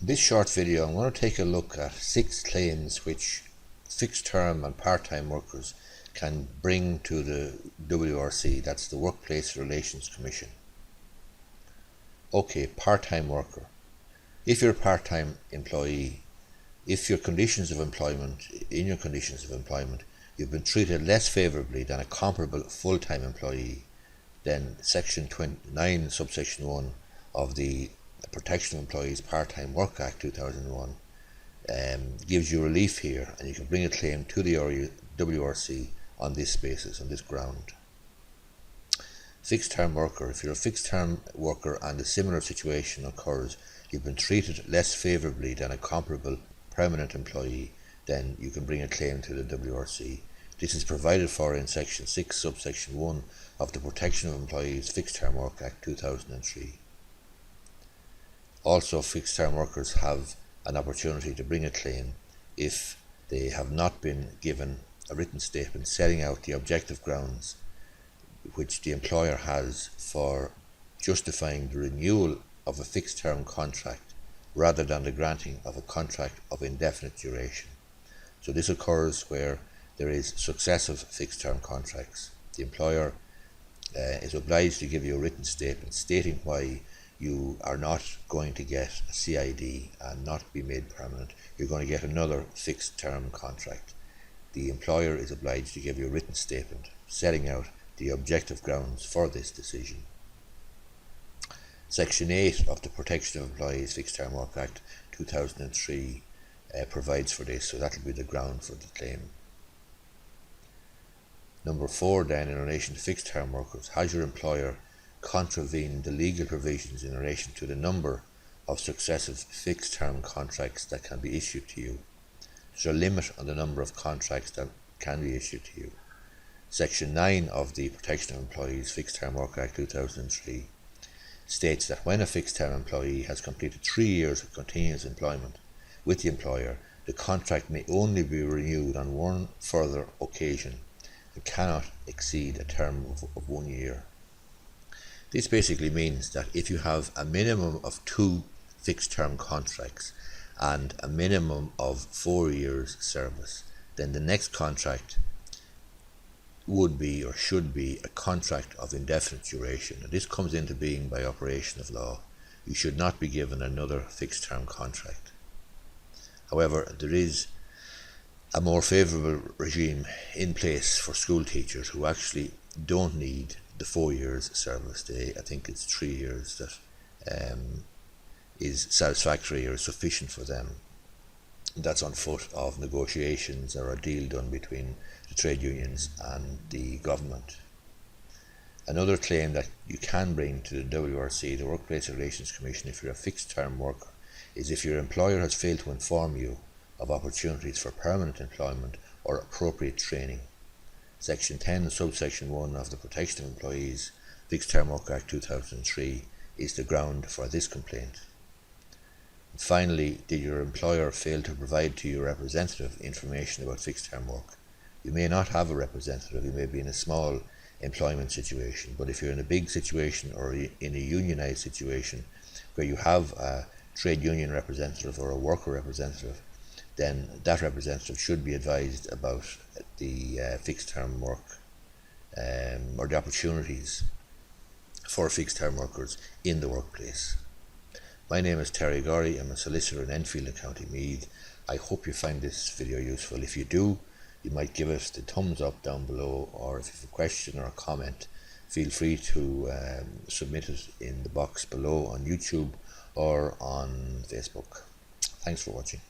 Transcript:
This short video I'm going to take a look at 6 claims which fixed term and part-time workers can bring to the WRC, that's the Workplace Relations Commission. Okay, part-time worker. If you're a part-time employee, if in your conditions of employment, you've been treated less favourably than a comparable full-time employee, then Section 29, subsection 1 of the Protection of Employees Part-Time Work Act 2001 gives you relief here, and you can bring a claim to the WRC on this basis, on this ground. Fixed term worker. If you're a fixed term worker and a similar situation occurs, you've been treated less favourably than a comparable permanent employee, then you can bring a claim to the WRC. This is provided for in Section 6, subsection 1 of the Protection of Employees Fixed Term Work Act 2003. Also, fixed term workers have an opportunity to bring a claim if they have not been given a written statement setting out the objective grounds which the employer has for justifying the renewal of a fixed term contract rather than the granting of a contract of indefinite duration. So this occurs where there is successive fixed term contracts. The employer is obliged to give you a written statement stating why you are not going to get a CID and not be made permanent. You're going to get another fixed term contract. The employer is obliged to give you a written statement setting out the objective grounds for this decision. Section 8 of the Protection of Employees Fixed Term Work Act 2003 provides for this, so that will be the ground for the claim. Number 4 then, in relation to fixed term workers, has your employer contravened the legal provisions in relation to the number of successive fixed term contracts that can be issued to you? There's a limit on the number of contracts that can be issued to you. Section 9 of the Protection of Employees Fixed Term Work Act 2003 states that when a fixed term employee has completed 3 years of continuous employment with the employer, the contract may only be renewed on one further occasion and cannot exceed a term of 1 year. This basically means that if you have a minimum of 2 fixed term contracts and a minimum of 4 years service, then the next contract would be or should be a contract of indefinite duration, and this comes into being by operation of law. You should not be given another fixed term contract. However, there is a more favourable regime in place for school teachers who actually don't need the 4 years service. I think it's 3 years that is satisfactory or sufficient for them. That's on foot of negotiations or a deal done between the trade unions and the government. Another claim that you can bring to the WRC, the Workplace Relations Commission, if you're a fixed term worker, is if your employer has failed to inform you of opportunities for permanent employment or appropriate training. Section 10, subsection 1 of the Protection of Employees Fixed Term Work Act 2003 is the ground for this complaint. And finally, did your employer fail to provide to your representative information about fixed term work? You may not have a representative, you may be in a small employment situation, but if you're in a big situation or in a unionised situation where you have a trade union representative or a worker representative, then that representative should be advised about the fixed term work or the opportunities for fixed term workers in the workplace. My name is Gorry. I'm a solicitor in Enfield and County Meath. I hope you find this video useful. If you do, you might give us the thumbs up down below, or if you have a question or a comment, feel free to submit it in the box below on YouTube or on Facebook. Thanks for watching.